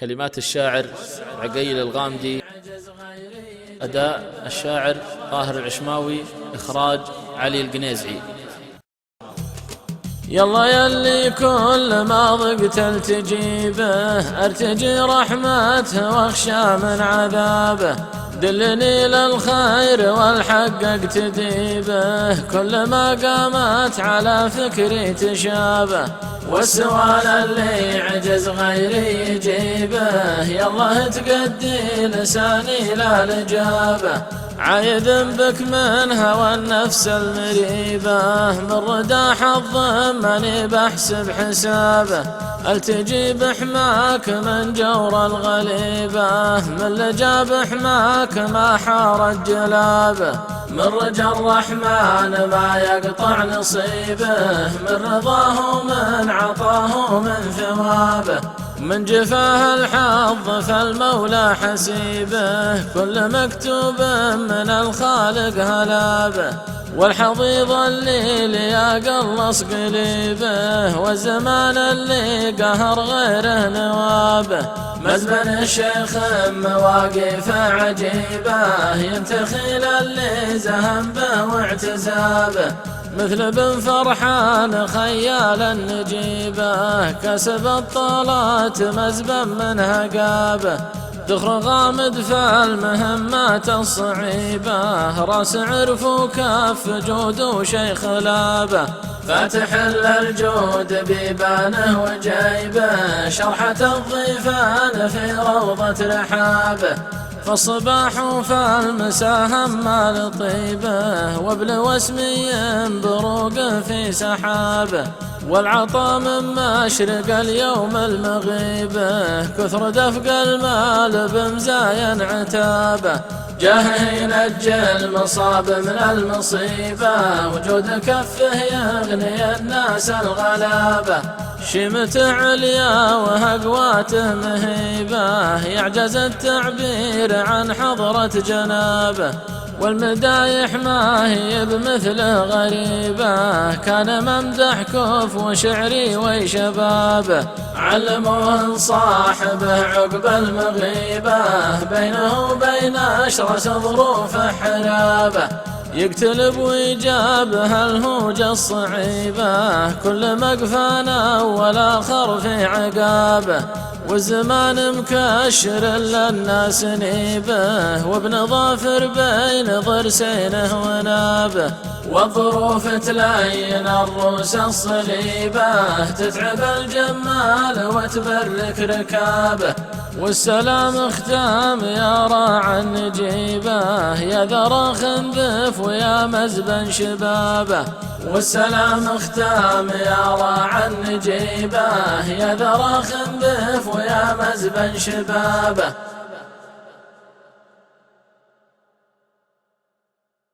كلمات الشاعر عقيل الغامدي، أداء الشاعر طاهر العشماوي، إخراج علي القنيزعي. يلا يلي كل ما ضقت التجيبه، ارتجي رحمته واخشى من عذابه. دلني للخير والحق اقتدي، كل ما قامت على فكري تشابه. والسؤال اللي عجز غيري يجيبه، يلا تقدي لساني لا الإجابة. عايد بك من هوى النفس المريبة، من ردى حظ ماني بحسب حسابه. التجي بحماك من جور الغليبة، من لجا بحماك ما حارت جلابه. من رجى الرحمن ما يقطع نصيبه، من رضاه من عطاه من ثوابه. من جفاه الحظ فالمولى حسيبه، كل مكتوب من الخالق هلابه. والحضيض اللي لياق قلص قليبه، والزمان اللي قهر غيره نوابه. مزمن الشيخ مواقف عجيبه، ينتخي اللي زهم به واعتزابه. مثل بن فرحان خيال نجيبه، كسب الطلات مزبا من هقابه. دخر غامد فالمهمات الصعيبة، راس عرف وكف جود وشيخ لابه. فاتح الجود بيبانه وجيبه، شرحة الضيفان في روضة رحابه. فالصباح فالمساء همال طيبه، وابن وسمي بروق في سحابه. والعطا من مشرق اليوم المغيبه، كثر دفق المال بمزاين عتابه. جاه ينجي المصاب من المصيبة، وجود كفه يغني الناس الغلابة. شيمته عليا وهقواته مهيبة، يعجز التعبير عن حضرة جنابه. والمدايح ما هي بمثله غريبة، كان ممدح كف وشعري وشبابه. علموه صاحبه عقب المغيبة، بينه وبين أشرس ظروف حرابه. يقتلب ويجابه الهوج الصعيبة، كل مقفانا والآخر في عقابه. والزمان مكشر للناس نيبه، وابن ظافر بين ضرسينه ونابه. والظروف تلين الروس الصليبة، تتعب الجمال وتبرك ركابه. والسلام ختام يا راعى النجيبة، يا ذرى خنذف ويا مزبن شبابه. والسلام ختام يا راعى النجيبة، يا ذرى خنذف ويا مزبن شبابه.